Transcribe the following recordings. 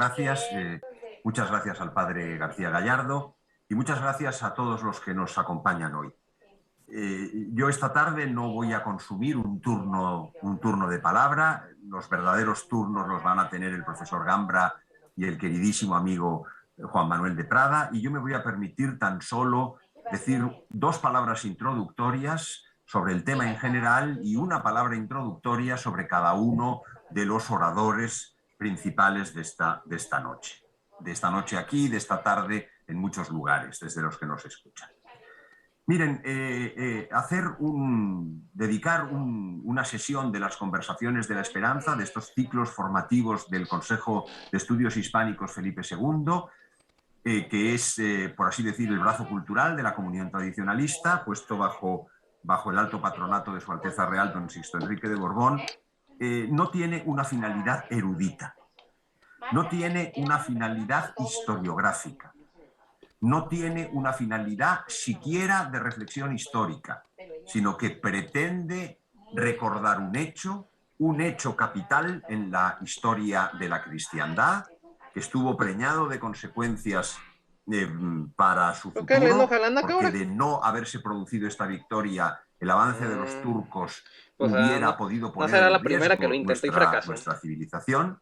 Gracias, muchas gracias al padre García Gallardo y muchas gracias a todos los que nos acompañan hoy. Yo esta tarde no voy a consumir un turno de palabra. Los verdaderos turnos los van a tener el profesor Gambra y el queridísimo amigo Juan Manuel de Prada, y yo me voy a permitir tan solo decir dos palabras introductorias sobre el tema en general y una palabra introductoria sobre cada uno de los oradores principales de esta noche. De esta noche aquí, de esta tarde en muchos lugares, desde los que nos escuchan. Miren, dedicar una sesión de las conversaciones de la esperanza, de estos ciclos formativos del Consejo de Estudios Hispánicos Felipe II, que es, por así decir, el brazo cultural de la comunión tradicionalista, puesto bajo el alto patronato de Su Alteza Real Don Sixto Enrique de Borbón, no tiene una finalidad erudita, no tiene una finalidad historiográfica, no tiene una finalidad siquiera de reflexión histórica, sino que pretende recordar un hecho capital en la historia de la cristiandad, que estuvo preñado de consecuencias para su futuro, porque de no haberse producido esta victoria, el avance de los turcos hubiera podido poner en riesgo nuestra civilización,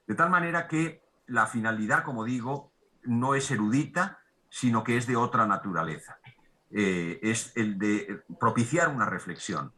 de tal manera que la finalidad, como digo, no es erudita, sino que es de otra naturaleza. Es el de propiciar una reflexión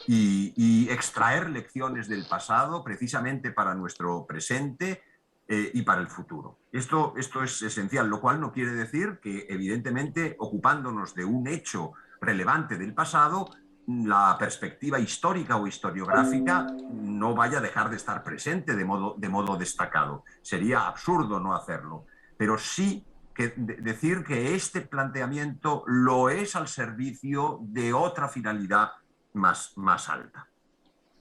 y extraer lecciones del pasado precisamente para nuestro presente y para el futuro. Esto es esencial, lo cual no quiere decir que, evidentemente, ocupándonos de un hecho relevante del pasado, la perspectiva histórica o historiográfica no vaya a dejar de estar presente de modo destacado. Sería absurdo no hacerlo, pero sí decir que este planteamiento lo es al servicio de otra finalidad más alta.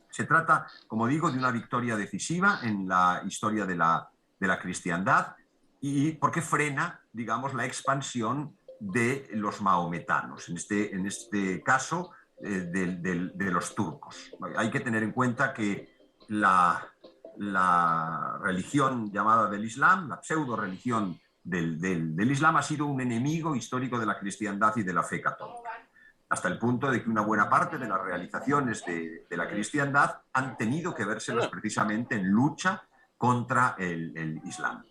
Se trata, como digo, de una victoria decisiva en la historia de la cristiandad, y porque frena, digamos, la expansión de los mahometanos, en este caso de los turcos. Hay que tener en cuenta que la religión llamada del Islam, la pseudo religión del Islam, ha sido un enemigo histórico de la cristiandad y de la fe católica, hasta el punto de que una buena parte de las realizaciones de la cristiandad han tenido que vérselas precisamente en lucha contra el Islam.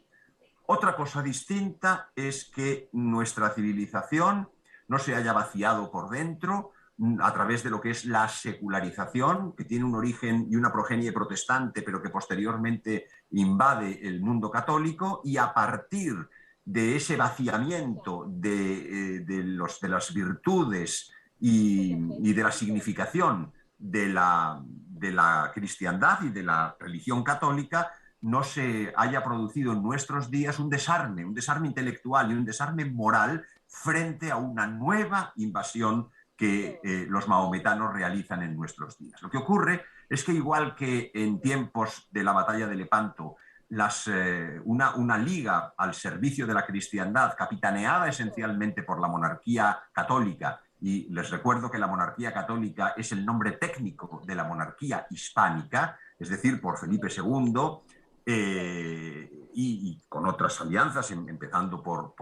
Otra cosa distinta es que nuestra civilización no se haya vaciado por dentro a través de lo que es la secularización, que tiene un origen y una progenie protestante, pero que posteriormente invade el mundo católico, y a partir de ese vaciamiento de las virtudes y de la significación de la cristiandad y de la religión católica, no se haya producido en nuestros días un desarme intelectual y un desarme moral frente a una nueva invasión que los mahometanos realizan en nuestros días. Lo que ocurre es que, igual que en tiempos de la batalla de Lepanto, una liga al servicio de la cristiandad, capitaneada esencialmente por la monarquía católica, y les recuerdo que la monarquía católica es el nombre técnico de la monarquía hispánica, es decir, por Felipe II, y con otras alianzas, empezando por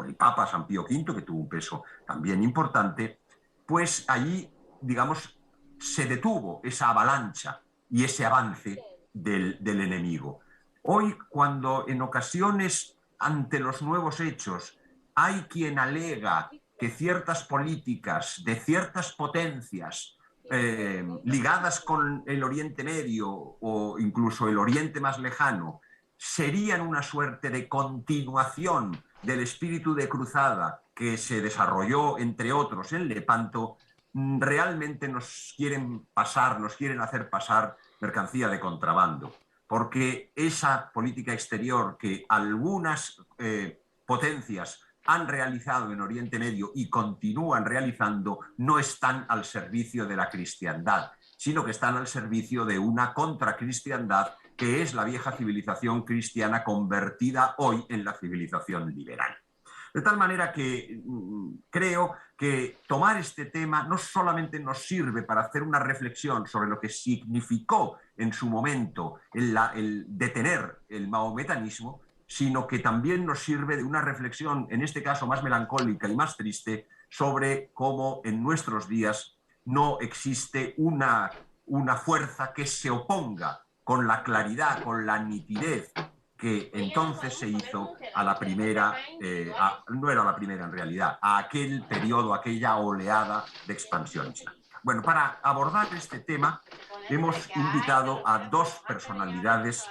el Papa San Pío V, que tuvo un peso también importante, pues allí, digamos, se detuvo esa avalancha y ese avance del enemigo. Hoy, cuando en ocasiones, ante los nuevos hechos, hay quien alega que ciertas políticas de ciertas potencias ligadas con el Oriente Medio o incluso el Oriente más lejano serían una suerte de continuación del espíritu de cruzada que se desarrolló, entre otros, en Lepanto, realmente nos quieren hacer pasar mercancía de contrabando, porque esa política exterior que algunas potencias han realizado en Oriente Medio y continúan realizando no están al servicio de la cristiandad, sino que están al servicio de una contracristiandad, que es la vieja civilización cristiana convertida hoy en la civilización liberal. De tal manera que creo que tomar este tema no solamente nos sirve para hacer una reflexión sobre lo que significó en su momento el detener el mahometanismo, sino que también nos sirve de una reflexión, en este caso más melancólica y más triste, sobre cómo en nuestros días no existe una fuerza que se oponga con la claridad, con la nitidez que entonces se hizo a la primera, no era la primera en realidad, a aquel periodo, aquella oleada de expansión islámica. Bueno, para abordar este tema hemos invitado a dos personalidades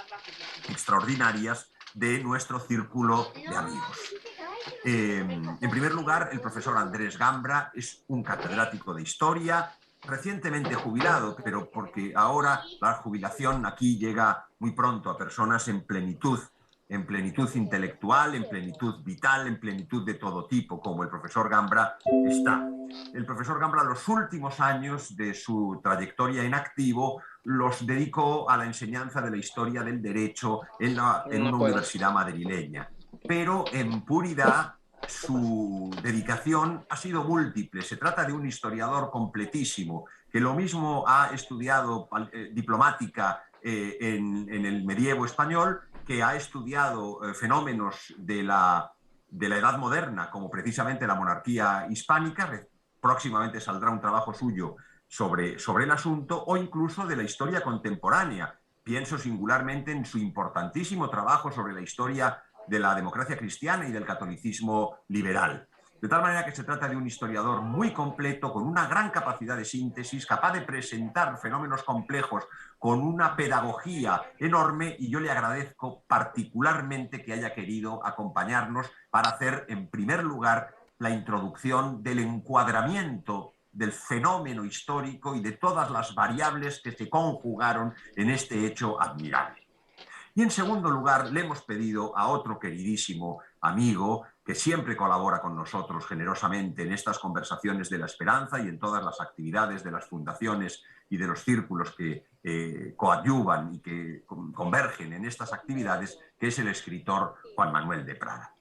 extraordinarias de nuestro círculo de amigos. En primer lugar, el profesor Andrés Gambra es un catedrático de historia, recientemente jubilado, pero porque ahora la jubilación aquí llega muy pronto a personas en plenitud intelectual, en plenitud vital, en plenitud de todo tipo, como el profesor Gambra está. El profesor Gambra, los últimos años de su trayectoria en activo, los dedicó a la enseñanza de la historia del derecho en una universidad madrileña. Pero en puridad su dedicación ha sido múltiple. Se trata de un historiador completísimo, que lo mismo ha estudiado diplomática en el medievo español, que ha estudiado fenómenos de la Edad Moderna, como precisamente la monarquía hispánica. Próximamente saldrá un trabajo suyo sobre el asunto, o incluso de la historia contemporánea. Pienso singularmente en su importantísimo trabajo sobre la historia de la democracia cristiana y del catolicismo liberal. De tal manera que se trata de un historiador muy completo, con una gran capacidad de síntesis, capaz de presentar fenómenos complejos con una pedagogía enorme, y yo le agradezco particularmente que haya querido acompañarnos para hacer, en primer lugar, la introducción del encuadramiento del fenómeno histórico y de todas las variables que se conjugaron en este hecho admirable. Y en segundo lugar, le hemos pedido a otro queridísimo amigo que siempre colabora con nosotros generosamente en estas conversaciones de la esperanza y en todas las actividades de las fundaciones y de los círculos que coadyuvan y que convergen en estas actividades, que es el escritor Juan Manuel de Prada.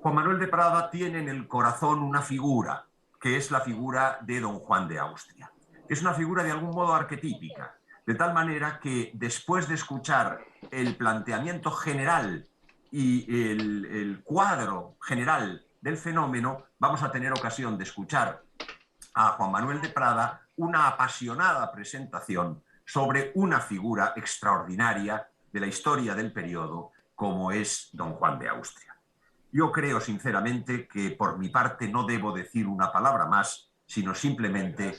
Juan Manuel de Prada tiene en el corazón una figura, que es la figura de Don Juan de Austria. Es una figura de algún modo arquetípica, de tal manera que después de escuchar el planteamiento general y el cuadro general del fenómeno, vamos a tener ocasión de escuchar a Juan Manuel de Prada una apasionada presentación sobre una figura extraordinaria de la historia del periodo, como es Don Juan de Austria. Yo creo sinceramente que por mi parte no debo decir una palabra más, sino simplemente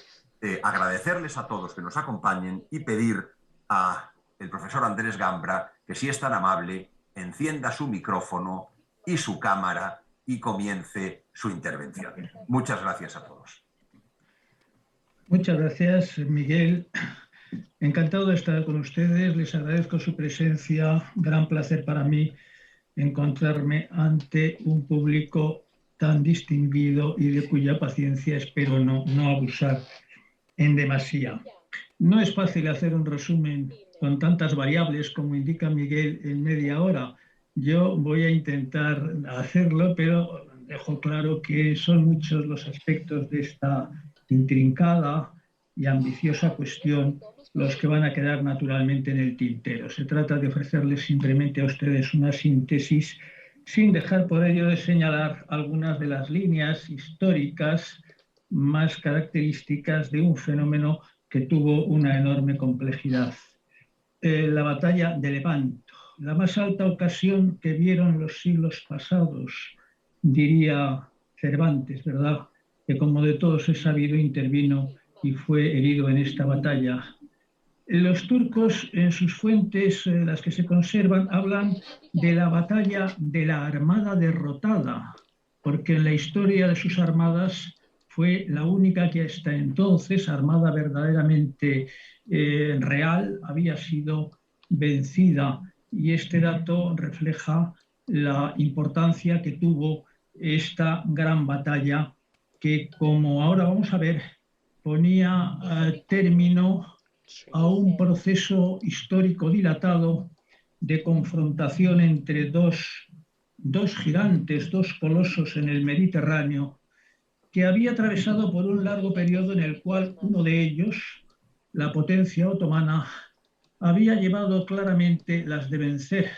agradecerles a todos que nos acompañen y pedir a el profesor Andrés Gambra que, si es tan amable, encienda su micrófono y su cámara y comience su intervención. Muchas gracias a todos. Muchas gracias, Miguel. Encantado de estar con ustedes. Les agradezco su presencia. Gran placer para mí encontrarme ante un público tan distinguido y de cuya paciencia espero no abusar en demasía. No es fácil hacer un resumen con tantas variables como indica Miguel en media hora. Yo voy a intentar hacerlo, pero dejo claro que son muchos los aspectos de esta intrincada y ambiciosa cuestión los que van a quedar naturalmente en el tintero. Se trata de ofrecerles simplemente a ustedes una síntesis, sin dejar por ello de señalar algunas de las líneas históricas más características de un fenómeno que tuvo una enorme complejidad. La batalla de Lepanto, la más alta ocasión que vieron los siglos pasados, diría Cervantes, ¿verdad? Que, como de todos es sabido, intervino y fue herido en esta batalla. Los turcos, en sus fuentes, las que se conservan, hablan de la batalla de la armada derrotada, porque en la historia de sus armadas fue la única que hasta entonces, armada verdaderamente real, había sido vencida. Y este dato refleja la importancia que tuvo esta gran batalla que, como ahora vamos a ver, ponía término a un proceso histórico dilatado de confrontación entre dos gigantes, dos colosos en el Mediterráneo, que había atravesado por un largo periodo en el cual uno de ellos, la potencia otomana, había llevado claramente las de vencer,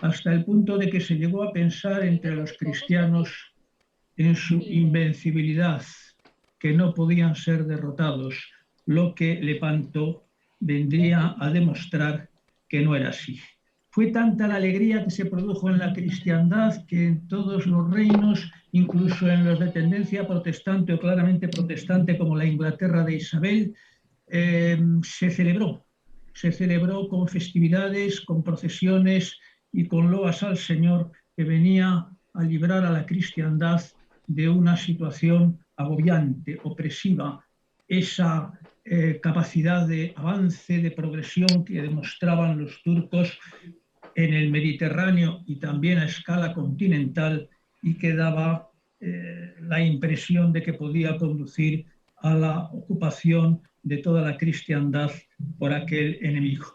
hasta el punto de que se llegó a pensar entre los cristianos en su invencibilidad, que no podían ser derrotados, lo que Lepanto vendría a demostrar que no era así. Fue tanta la alegría que se produjo en la cristiandad que en todos los reinos, incluso en los de tendencia protestante o claramente protestante como la Inglaterra de Isabel, se celebró con festividades, con procesiones y con loas al Señor, que venía a librar a la cristiandad de una situación agobiante, opresiva, esa capacidad de avance, de progresión que demostraban los turcos en el Mediterráneo y también a escala continental, y que daba la impresión de que podía conducir a la ocupación de toda la cristiandad por aquel enemigo.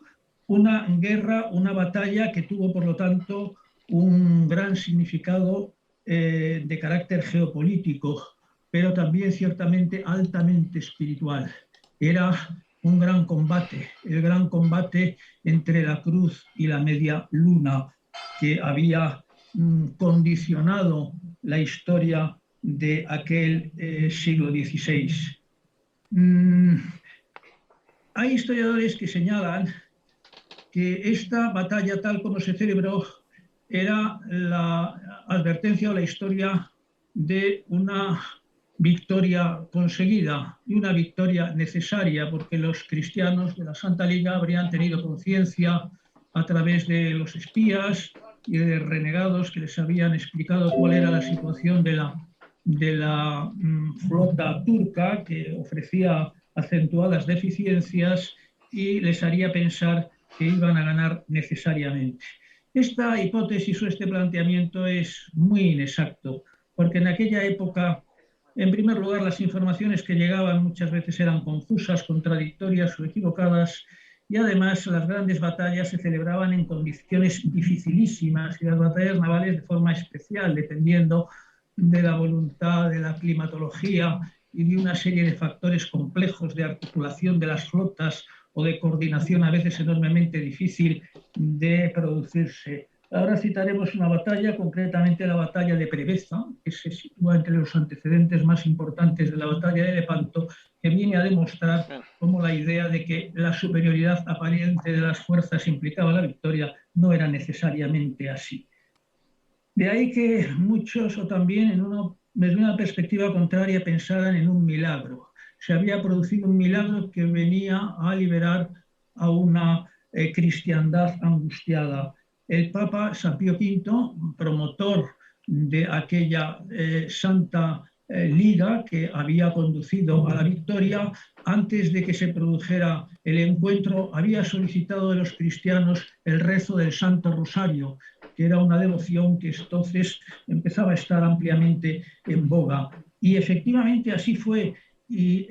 Una guerra, una batalla que tuvo, por lo tanto, un gran significado de carácter geopolítico, pero también ciertamente altamente espiritual. Era un gran combate, el gran combate entre la cruz y la media luna, que había condicionado la historia de aquel siglo XVI. Hay historiadores que señalan que esta batalla, tal como se celebró, era la advertencia o la historia de una victoria conseguida y una victoria necesaria, porque los cristianos de la Santa Liga habrían tenido conciencia a través de los espías y de renegados que les habían explicado cuál era la situación de la flota turca, que ofrecía acentuadas deficiencias y les haría pensar que iban a ganar necesariamente. Esta hipótesis o este planteamiento es muy inexacto, porque en aquella época, en primer lugar, las informaciones que llegaban muchas veces eran confusas, contradictorias o equivocadas, y además las grandes batallas se celebraban en condiciones dificilísimas y las batallas navales de forma especial, dependiendo de la voluntad, de la climatología y de una serie de factores complejos de articulación de las flotas o de coordinación a veces enormemente difícil de producirse. Ahora citaremos una batalla, concretamente la batalla de Preveza, que se sitúa entre los antecedentes más importantes de la batalla de Lepanto, que viene a demostrar cómo la idea de que la superioridad aparente de las fuerzas implicaba la victoria no era necesariamente así. De ahí que muchos, o también desde una perspectiva contraria, pensaran en un milagro. Se había producido un milagro que venía a liberar a una cristiandad angustiada. El Papa San Pío V, promotor de aquella Santa Liga que había conducido a la victoria, antes de que se produjera el encuentro, había solicitado de los cristianos el rezo del Santo Rosario, que era una devoción que entonces empezaba a estar ampliamente en boga. Y efectivamente así fue. Y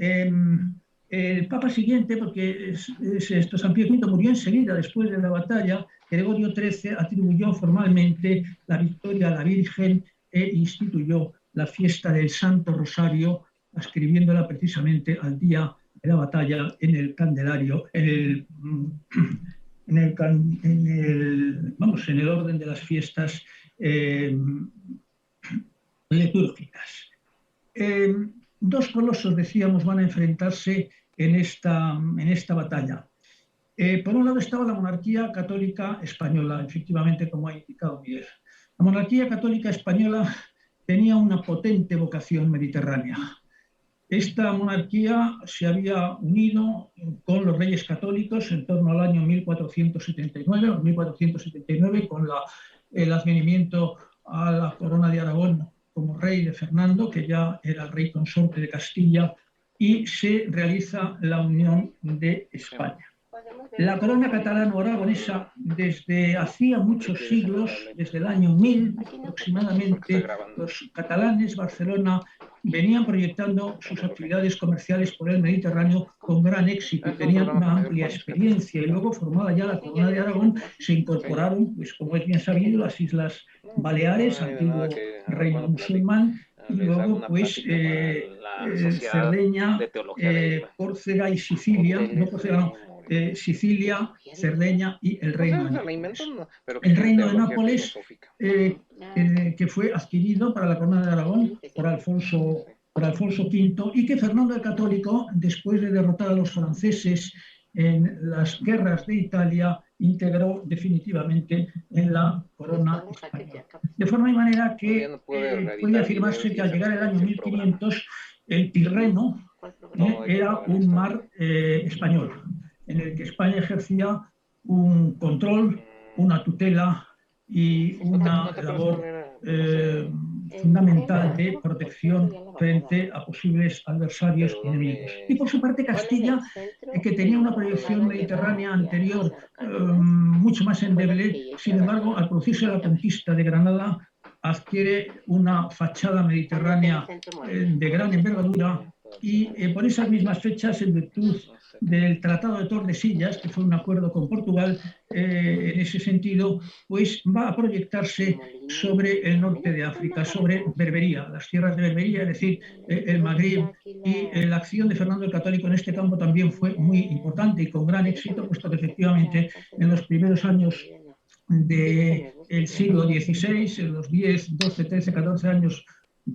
el Papa siguiente, porque San Pío V murió enseguida después de la batalla, Gregorio XIII atribuyó formalmente la victoria a la Virgen e instituyó la fiesta del Santo Rosario, ascribiéndola precisamente al día de la batalla en el Candelario, en el orden de las fiestas litúrgicas. Dos colosos, decíamos, van a enfrentarse en esta batalla. Por un lado estaba la monarquía católica española, efectivamente, como ha indicado Miguel. La monarquía católica española tenía una potente vocación mediterránea. Esta monarquía se había unido con los reyes católicos en torno al año 1479, con el advenimiento a la corona de Aragón como rey de Fernando, que ya era el rey consorte de Castilla, y se realiza la unión de España. La corona catalano-aragonesa, desde hacía muchos siglos, desde el año 1000 aproximadamente, los catalanes, Barcelona, venían proyectando sus actividades comerciales por el Mediterráneo con gran éxito, tenían una amplia experiencia, y luego, formada ya la Corona de Aragón, se incorporaron, pues como es bien sabido, las Islas Baleares, antiguo reino musulmán, y luego pues Cerdeña, Córcega y Sicilia, no Córcega, no, Sicilia, Cerdeña y el Reino de Nápoles. El Reino de Nápoles, que fue adquirido para la corona de Aragón por Alfonso V, y que Fernando el Católico, después de derrotar a los franceses en las guerras de Italia, integró definitivamente en la corona española. De forma y manera que puede afirmarse que al llegar el año 1500 el Tirreno era un mar español, en el que España ejercía un control, una tutela y una labor fundamental de protección frente a posibles adversarios y enemigos. Y por su parte Castilla, que tenía una proyección mediterránea anterior mucho más endeble, sin embargo, al producirse la conquista de Granada, adquiere una fachada mediterránea de gran envergadura, y por esas mismas fechas, en virtud del Tratado de Tordesillas, que fue un acuerdo con Portugal, en ese sentido, pues va a proyectarse sobre el norte de África, sobre Berbería, las tierras de Berbería, es decir, el Magreb, y la acción de Fernando el Católico en este campo también fue muy importante y con gran éxito, puesto que efectivamente en los primeros años del siglo XVI, en los 10, 12, 13, 14 años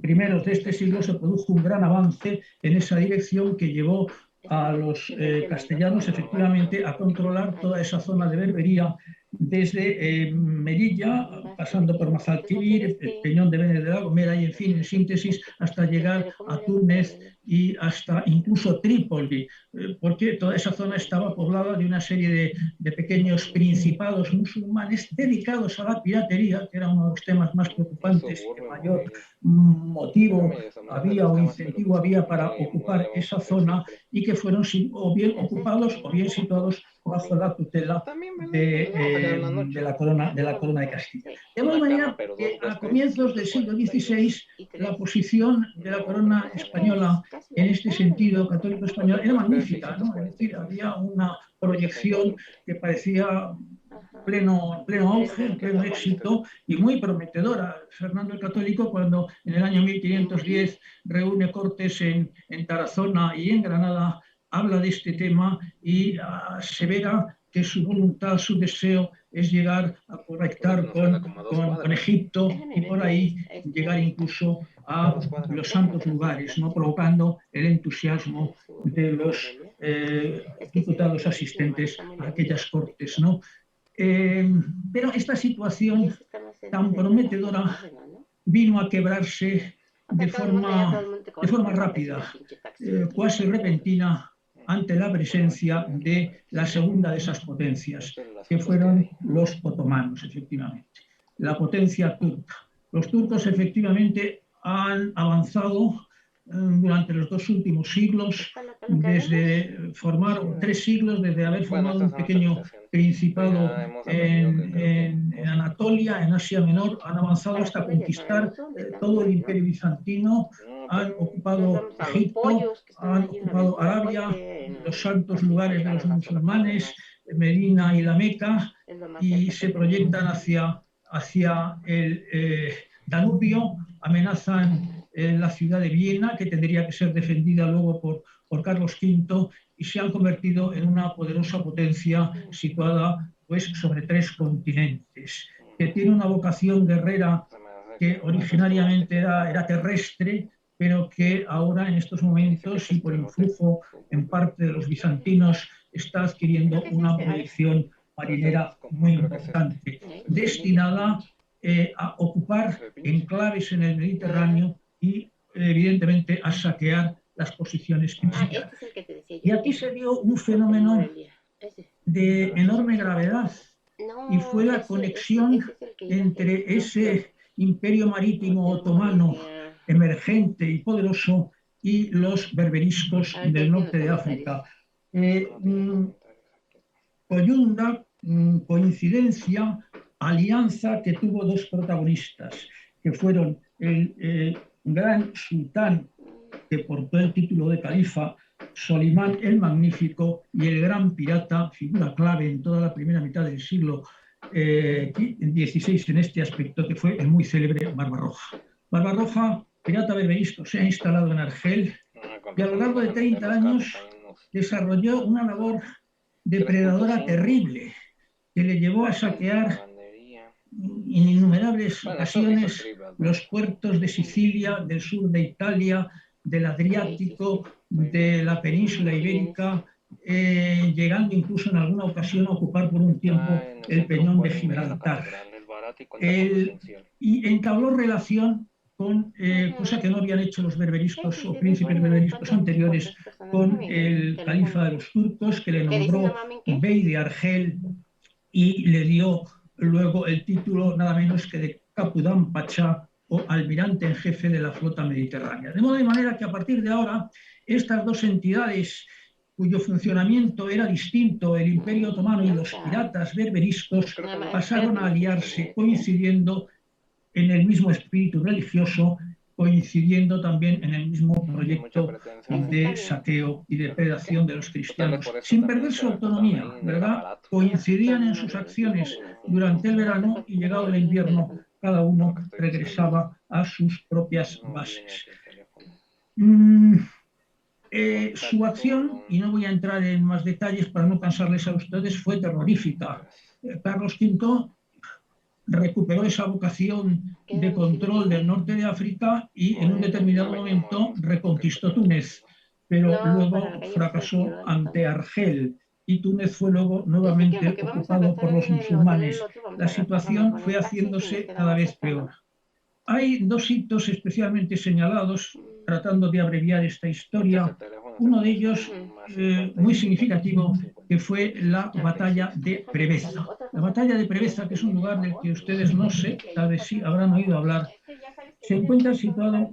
primeros de este siglo, se produjo un gran avance en esa dirección que llevó a los castellanos efectivamente a controlar toda esa zona de Berbería, desde Melilla, pasando por Mazalquivir, el Peñón de Benes de la Gomera y, en fin, en síntesis, hasta llegar a Túnez y hasta incluso Trípoli, porque toda esa zona estaba poblada de una serie de pequeños principados musulmanes dedicados a la piratería, que era uno de los temas más preocupantes y que mayor motivo había o incentivo había para ocupar esa zona, y que fueron o bien ocupados o bien situados bajo la tutela de la corona de Castilla. De alguna manera que a comienzos del siglo XVI la posición de la corona española en este sentido católico español era magnífica, ¿no? Es decir, había una proyección que parecía pleno auge, pleno éxito y muy prometedora. Fernando el Católico, cuando en el año 1510 reúne cortes en Tarazona y en Granada, habla de este tema y asevera que su voluntad, su deseo es llegar a conectar con Egipto y por ahí llegar incluso a los santos lugares, ¿no? Provocando el entusiasmo de los diputados asistentes a aquellas cortes, ¿no? Pero esta situación tan prometedora vino a quebrarse de forma rápida, cuasi repentina, ante la presencia de la segunda de esas potencias, que fueron los otomanos, efectivamente, la potencia turca. Los turcos efectivamente han avanzado durante los dos últimos siglos, desde formar 3 siglos, desde haber formado un pequeño principado en Anatolia, en Asia Menor, han avanzado hasta conquistar todo el imperio bizantino, han ocupado Egipto, han ocupado Arabia, los santos lugares de los musulmanes, Medina y la Meca, y se proyectan hacia el Danubio, amenazan la ciudad de Viena, que tendría que ser defendida luego por Carlos V, y se han convertido en una poderosa potencia situada pues sobre 3 continentes, que tiene una vocación guerrera que originariamente era terrestre, pero que ahora en estos momentos y por influjo en parte de los bizantinos está adquiriendo una proyección marinera muy importante, destinada a ocupar enclaves en el Mediterráneo y evidentemente a saquear las posiciones cristianas. Y aquí se dio un fenómeno de enorme gravedad, y fue la conexión entre ese imperio marítimo otomano emergente y poderoso y los berberiscos del norte de África. Coyunda, coincidencia, alianza que tuvo 2 protagonistas, que fueron el gran sultán que portó el título de califa, Solimán el Magnífico, y el gran pirata, figura clave en toda la primera mitad del siglo XVI en este aspecto, que fue el muy célebre Barbarroja. Barbarroja pirata berberisco se ha instalado en Argel y a lo largo de 30 años desarrolló una labor depredadora terrible que le llevó a saquear en innumerables ocasiones los puertos de Sicilia, del sur de Italia, del Adriático, de la península ibérica, llegando incluso en alguna ocasión a ocupar por un tiempo el peñón de Gibraltar. Y entabló relación con, cosa que no habían hecho los berberiscos o príncipes berberiscos anteriores, con el califa de los turcos, que le nombró bey de Argel y le dio luego el título nada menos que de Capudán Pachá o almirante en jefe de la flota mediterránea. De manera que a partir de ahora estas dos entidades cuyo funcionamiento era distinto, el Imperio Otomano y los piratas berberiscos, pasaron a aliarse coincidiendo en el mismo espíritu religioso, coincidiendo también en el mismo proyecto de saqueo y depredación de los cristianos, sin perder su autonomía, ¿verdad? Coincidían en sus acciones durante el verano y llegado el invierno, cada uno regresaba a sus propias bases. Su acción, y no voy a entrar en más detalles para no cansarles a ustedes, fue terrorífica. Carlos V recuperó esa vocación de control del norte de África y en un determinado momento reconquistó Túnez, pero luego fracasó ante Argel y Túnez fue luego nuevamente ocupado por los musulmanes. La situación fue haciéndose cada vez peor. Hay dos hitos especialmente señalados, tratando de abreviar esta historia. Uno de ellos, muy significativo, que fue la batalla de Preveza. La batalla de Preveza, que es un lugar del que ustedes no sé, tal vez sí habrán oído hablar, se encuentra situado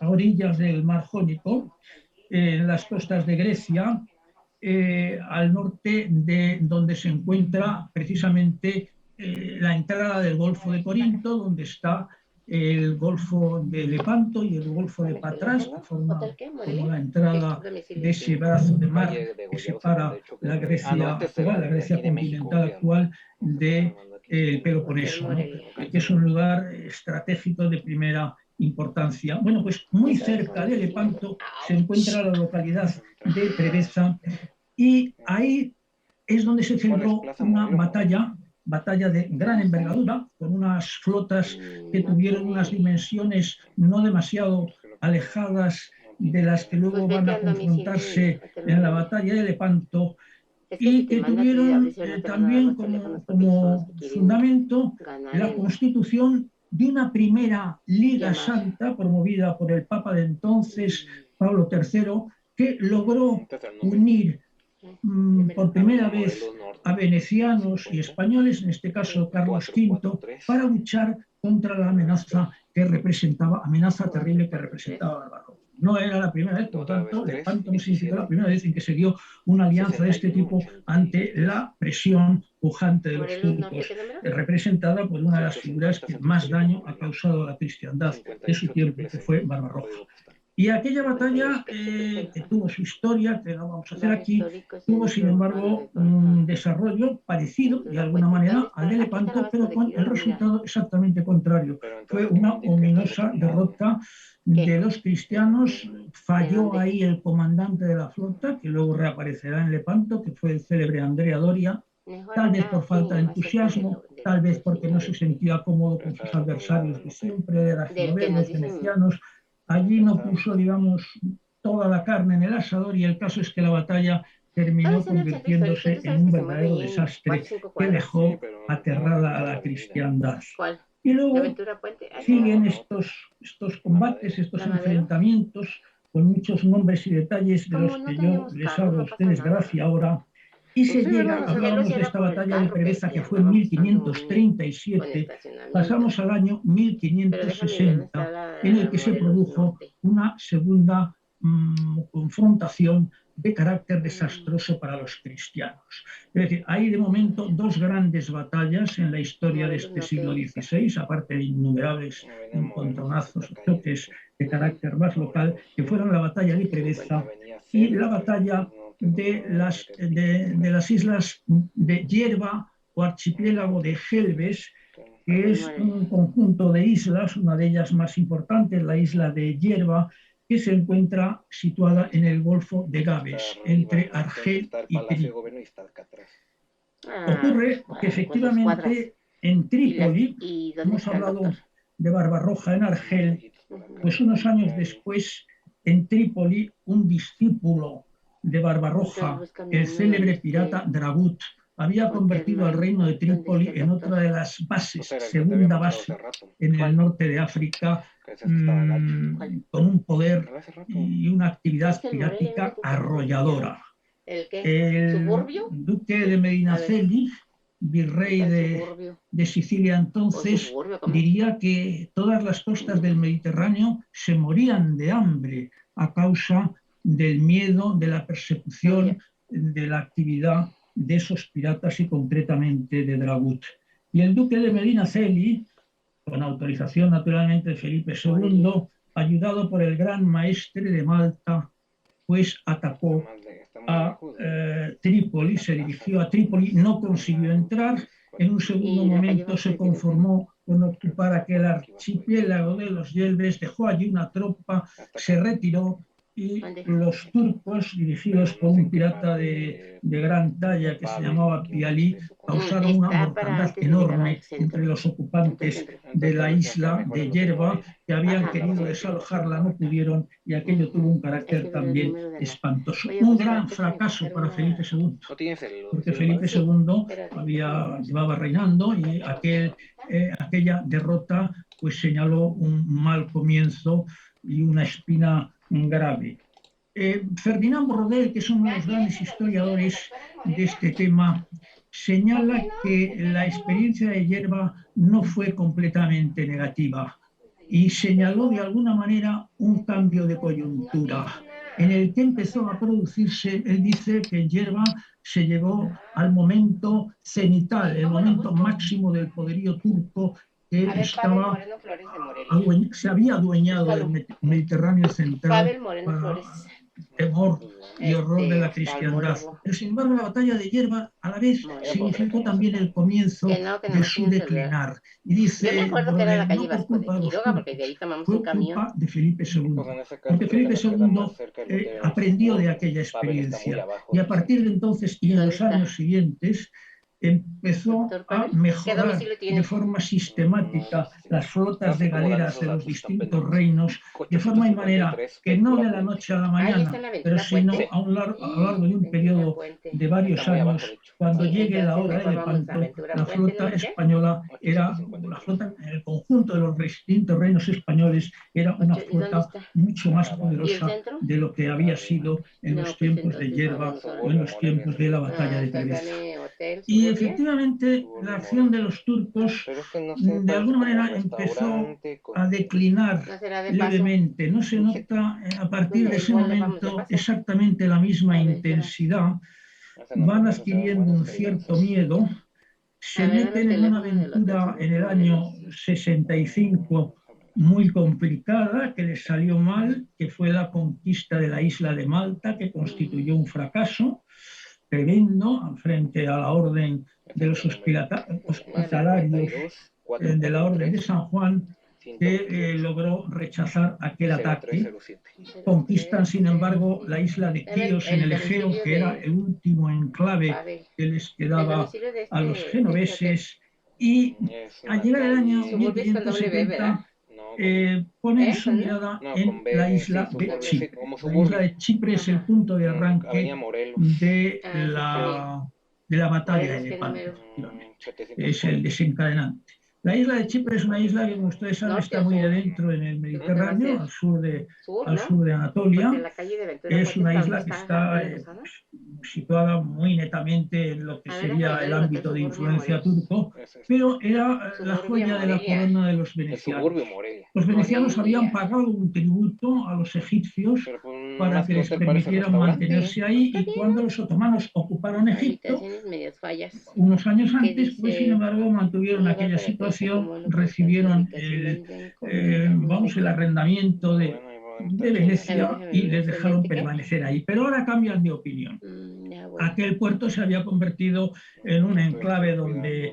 a orillas del Mar Jónico, en las costas de Grecia, al norte de donde se encuentra precisamente la entrada del Golfo de Corinto, donde está el Golfo de Lepanto y el Golfo de Patras, que forma como la entrada de ese brazo de mar que separa la Grecia actual, la Grecia continental actual, del Peloponeso, ¿no? Que es un lugar estratégico de primera importancia. Bueno, pues muy cerca de Lepanto se encuentra la localidad de Preveza y ahí es donde se celebró una batalla de gran envergadura, con unas flotas que tuvieron unas dimensiones no demasiado alejadas de las que luego van a confrontarse en la batalla de Lepanto, y que tuvieron también como fundamento la constitución de una primera Liga Santa promovida por el Papa de entonces, Pablo III, que logró unir por primera vez a venecianos y españoles, en este caso Carlos V, para luchar contra la amenaza terrible que representaba Barbarroja. No era la primera vez, por lo tanto, Lepanto no significó la primera vez en que se dio una alianza de este tipo ante la presión pujante de los turcos, representada por una de las figuras que más daño ha causado a la cristiandad de su tiempo, que fue Barbarroja. Y aquella batalla, que tuvo su historia, que no vamos a hacer aquí, tuvo sin embargo un desarrollo parecido de alguna manera al de Lepanto, pero con el resultado exactamente contrario. Fue una ominosa derrota de los cristianos. Falló ahí el comandante de la flota, que luego reaparecerá en Lepanto, que fue el célebre Andrea Doria, tal vez por falta de entusiasmo, tal vez porque no se sentía cómodo con sus adversarios de siempre, de los genoveses, venecianos. Allí no puso, digamos, toda la carne en el asador y el caso es que la batalla terminó convirtiéndose en un verdadero desastre que dejó aterrada a la cristiandad. Y luego siguen estos combates, estos enfrentamientos con muchos nombres y detalles de los que yo les hablo a ustedes gracias ahora. Y se llega, hablábamos de esta batalla de Preveza que fue en 1537, pasamos al año 1560, en el que se produjo una segunda confrontación de carácter desastroso para los cristianos. Es decir, hay de momento dos grandes batallas en la historia de este siglo XVI, aparte de innumerables encontronazos o choques de carácter más local, que fueron la batalla de Preveza y la batalla de las islas de Hierba o archipiélago de Gelbes, que es un conjunto de islas, una de ellas más importante, la isla de Yerba, que se encuentra situada en el Golfo de Gabes, entre Argel y Trípoli. Ocurre que efectivamente en Trípoli, ¿Y dónde hemos está el doctor? hablado de Barbarroja en Argel, pues unos años después, en Trípoli, un discípulo de Barbarroja, el célebre pirata Dragut, había convertido al reino de Trípoli en otra de las bases, segunda base en el norte de África, con un poder y una actividad pirática arrolladora. ¿El qué? El ¿Suburbio? duque de Medinaceli, virrey de Sicilia entonces, suburbio, ¿cómo? diría que todas las costas del Mediterráneo se morían de hambre a causa del miedo, de la persecución, de la actividad de esos piratas y concretamente de Dragut. Y el duque de Medinaceli, con autorización naturalmente de Felipe II, ayudado por el gran maestre de Malta, pues atacó a Trípoli, se dirigió a Trípoli, no consiguió entrar, en un segundo momento se conformó con ocupar aquel archipiélago de los Yelbes, dejó allí una tropa, se retiró y los turcos, dirigidos por un pirata de gran talla que se llamaba Pialí, causaron una mortandad enorme entre los ocupantes de la isla de Yerba, que habían querido desalojarla, no pudieron, y aquello tuvo un carácter también espantoso. Un gran fracaso para Felipe II, porque Felipe II llevaba reinando y aquella derrota pues señaló un mal comienzo y una espina grave. Ferdinand Brodel, que es uno de los grandes historiadores de este tema, señala que la experiencia de Yerba no fue completamente negativa y señaló de alguna manera un cambio de coyuntura en el que empezó a producirse. Él dice que en Yerba se llegó al momento cenital, el momento máximo del poderío turco que se había adueñado del Mediterráneo central para temor y horror de la cristiandad. Pero sin embargo, la batalla de Yerba a la vez significó también el comienzo de su declinar. Y dice, yo me acuerdo que era la calle Vasco de culpa de los Quiroga, porque de ahí tomamos fue un camión. culpa de Felipe II. Porque Felipe II aprendió de aquella experiencia y a partir de entonces y en los años siguientes empezó a mejorar de forma sistemática las flotas de galeras de los distintos reinos, de forma y manera que no de la noche a la mañana, pero sino a lo largo de un periodo de varios años, cuando llegue la hora de Lepanto, la flota española era, en el conjunto de los distintos reinos españoles, era una flota mucho más poderosa de lo que había sido en los tiempos de Yerba o en los tiempos de la batalla de Trebeza. Y efectivamente la acción de los turcos de alguna manera empezó a declinar levemente. No se nota a partir de ese momento exactamente la misma intensidad. Van adquiriendo un cierto miedo, se meten en una aventura en el año 65 muy complicada, que les salió mal, que fue la conquista de la isla de Malta, que constituyó un fracaso tremendo frente a la orden de los hospitalarios de la orden de San Juan, que logró rechazar aquel ataque. Conquistan, sin embargo, la isla de Quíos en el Egeo, que era el último enclave que les quedaba a los genoveses, y al llegar el año 1570 ponen su mirada en la isla de Chipre. La isla de Chipre es el punto de arranque de la batalla de Lepanto, es el desencadenante. La isla de Chipre es una isla que, como ustedes saben, está muy adentro en el Mediterráneo, al sur de Anatolia. Es una isla que está situada muy netamente en lo que sería el ámbito de influencia turco, pero era la joya de la corona de los venecianos. Los venecianos habían pagado un tributo a los egipcios para que les permitieran mantenerse ahí, y cuando los otomanos ocuparon Egipto, unos años antes, pues sin embargo mantuvieron aquella situación, recibieron el arrendamiento de Venecia y les dejaron permanecer ahí. Pero ahora cambian de opinión. aquel puerto se había convertido en un enclave donde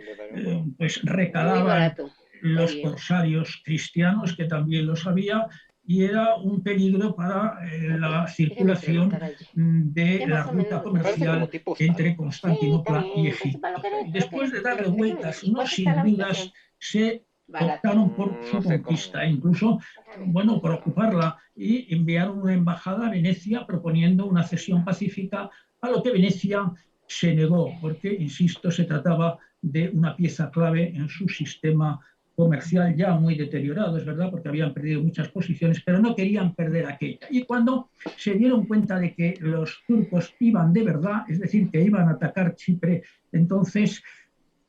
pues recalaban los corsarios cristianos, que también los había, y era un peligro para la circulación de la ruta comercial entre Constantinopla y Egipto. Después de darle vueltas, no sin dudas, se optaron por su conquista, incluso, bueno, por ocuparla, y enviaron una embajada a Venecia proponiendo una cesión pacífica, a lo que Venecia se negó, porque, insisto, se trataba de una pieza clave en su sistema comercial ya muy deteriorado, es verdad, porque habían perdido muchas posiciones, pero no querían perder aquella. Y cuando se dieron cuenta de que los turcos iban de verdad, es decir, que iban a atacar Chipre, entonces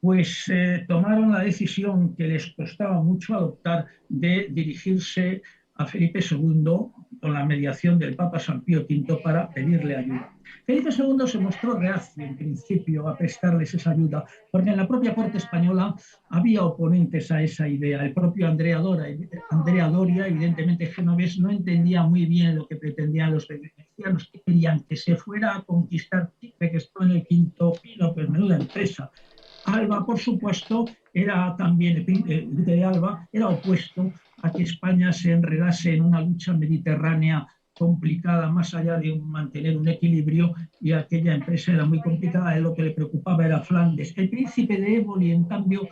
pues tomaron la decisión, que les costaba mucho adoptar, de dirigirse a Felipe II con la mediación del Papa San Pío V para pedirle ayuda. Felipe II se mostró reacio en principio a prestarles esa ayuda, porque en la propia corte española había oponentes a esa idea. El propio Andrea Doria, evidentemente genovés, no entendía muy bien lo que pretendían los venecianos, que querían que se fuera a conquistar Chipre, que estuvo en el quinto pino, pues menuda empresa. Alba, por supuesto, era también, el duque de Alba, era opuesto a que España se enredase en una lucha mediterránea complicada, más allá de mantener un equilibrio, y aquella empresa era muy complicada, lo que le preocupaba era Flandes. El príncipe de Éboli, en cambio,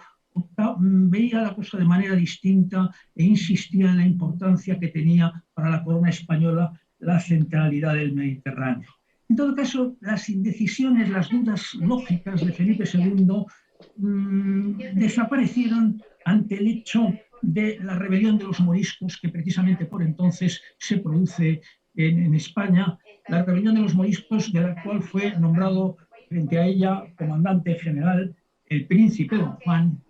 veía la cosa de manera distinta e insistía en la importancia que tenía para la corona española la centralidad del Mediterráneo. En todo caso, las indecisiones, las dudas lógicas de Felipe II desaparecieron ante el hecho de la rebelión de los moriscos, que precisamente por entonces se produce en España, la rebelión de los moriscos, de la cual fue nombrado frente a ella comandante general el príncipe Don Juan,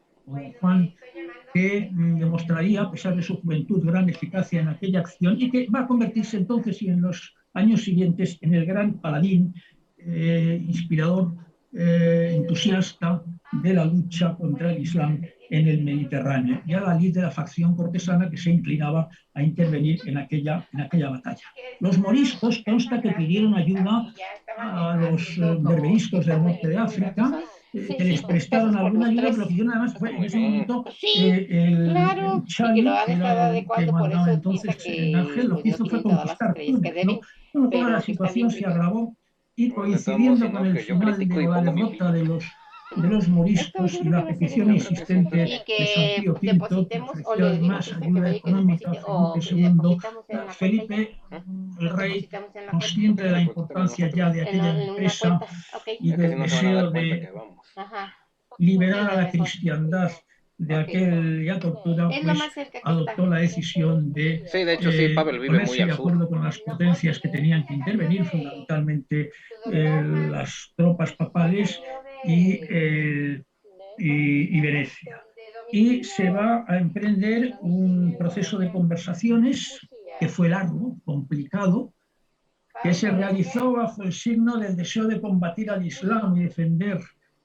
que demostraría, a pesar de su juventud, gran eficacia en aquella acción, y que va a convertirse entonces y en los años siguientes en el gran paladín, inspirador, entusiasta de la lucha contra el Islam en el Mediterráneo, y a la líder de la facción cortesana que se inclinaba a intervenir en aquella batalla. Los moriscos consta que pidieron ayuda a los berberiscos del norte de África, que les prestaron alguna ayuda, pero que yo nada más fue en ese momento el Chali, que era el que mandaba entonces en Argel, lo que hizo fue conquistar Túnez, ¿no? Bueno, toda la situación se agravó, y coincidiendo con el final de la derrota de los moriscos y la petición insistente de San Pío V, que ofreció más ayuda económica a Felipe II, Felipe, el rey, consciente de la importancia ya de aquella empresa y del deseo de liberar a la cristiandad de aquella tortura, pues adoptó la decisión de ponerse de acuerdo con las potencias que tenían que intervenir, fundamentalmente las tropas papales y Venecia. Y se va a emprender un proceso de conversaciones que fue largo, complicado, que se realizó bajo el signo del deseo de combatir al Islam y defender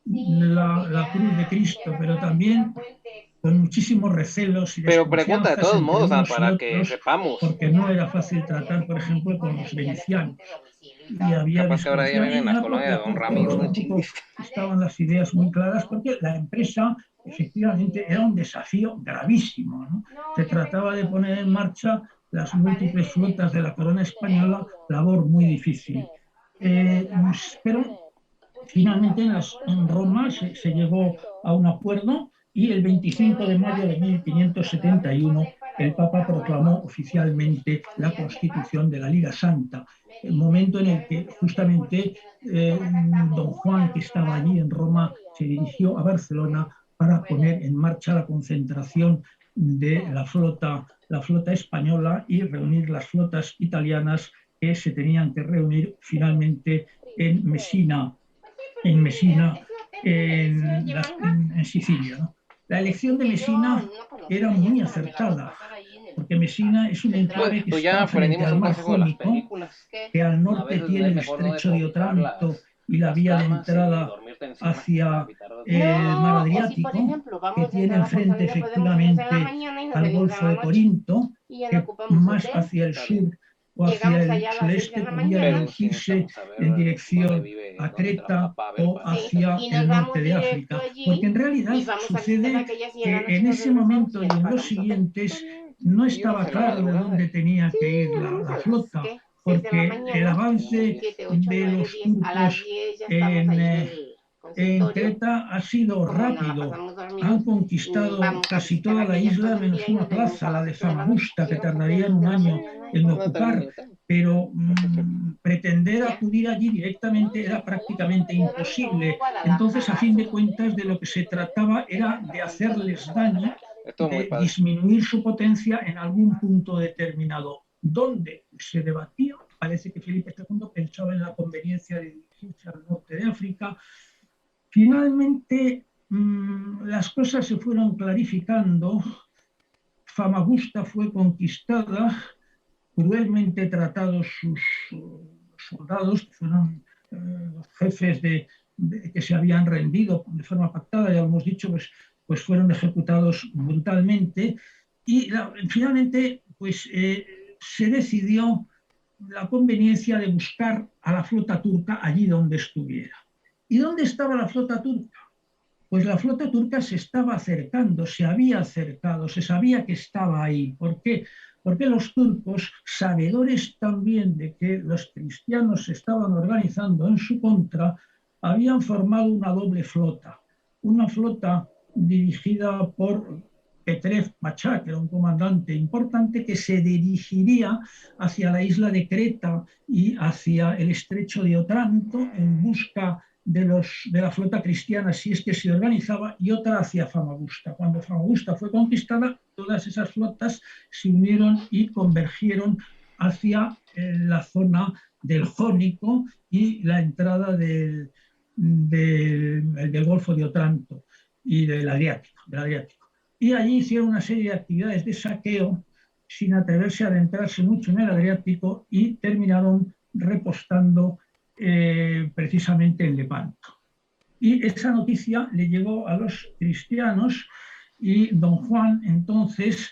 la cruz de Cristo, pero también con muchísimos recelos y Pero pregunta de todos modos, para que sepamos. Porque no era fácil tratar, por ejemplo, con los venecianos. Y había capaz que ahora ya viven en la colonia de Don Ramiro, ¿no? Estaban las ideas muy claras, porque la empresa efectivamente era un desafío gravísimo, ¿no? Se trataba de poner en marcha las múltiples flotas de la corona española, labor muy difícil. Pero finalmente en Roma se llegó a un acuerdo, y el 25 de mayo de 1571 el Papa proclamó oficialmente la constitución de la Liga Santa, el momento en el que justamente Don Juan, que estaba allí en Roma, se dirigió a Barcelona para poner en marcha la concentración de la flota española y reunir las flotas italianas que se tenían que reunir finalmente en Messina, en Sicilia, ¿no? La elección de Messina era muy acertada, porque Messina es un enclave que está frente al mar Jónico, que al norte tiene el estrecho de Otranto y la vía de entrada hacia el mar Adriático, que tiene enfrente efectivamente al Golfo de Corinto, que más hacia el sur o hacia el sureste podía dirigirse en dirección a Creta o hacia el norte de África, porque en realidad sucede que en ese momento y en los siguientes no estaba claro de dónde tenía que ir la flota, porque el avance de los turcos en Creta ha sido rápido. Han conquistado casi toda la isla menos una plaza, la de Famagusta, que tardarían un año en ocupar, pero pretender acudir allí directamente era prácticamente imposible. Entonces, a fin de cuentas, de lo que se trataba era de hacerles daño, de disminuir su potencia en algún punto determinado. ¿Dónde se debatía? Parece que Felipe II pensaba en la conveniencia de dirigirse al norte de África. Finalmente, las cosas se fueron clarificando. Famagusta fue conquistada, cruelmente tratados sus soldados, que fueron los jefes que se habían rendido de forma pactada, ya lo hemos dicho, pues fueron ejecutados brutalmente. Y finalmente pues, se decidió la conveniencia de buscar a la flota turca allí donde estuviera. ¿Y dónde estaba la flota turca? Pues la flota turca se estaba acercando, se había acercado, se sabía que estaba ahí. ¿Por qué? Porque los turcos, sabedores también de que los cristianos se estaban organizando en su contra, habían formado una doble flota. Una flota dirigida por Petrev Pachá, que era un comandante importante, que se dirigiría hacia la isla de Creta y hacia el estrecho de Otranto en busca de la flota cristiana, si es que se organizaba, y otra hacia Famagusta. Cuando Famagusta fue conquistada, todas esas flotas se unieron y convergieron hacia la zona del Jónico y la entrada del Golfo de Otranto y del Adriático. Y allí hicieron una serie de actividades de saqueo sin atreverse a adentrarse mucho en el Adriático y terminaron repostando precisamente en Lepanto. Y esa noticia le llegó a los cristianos y don Juan entonces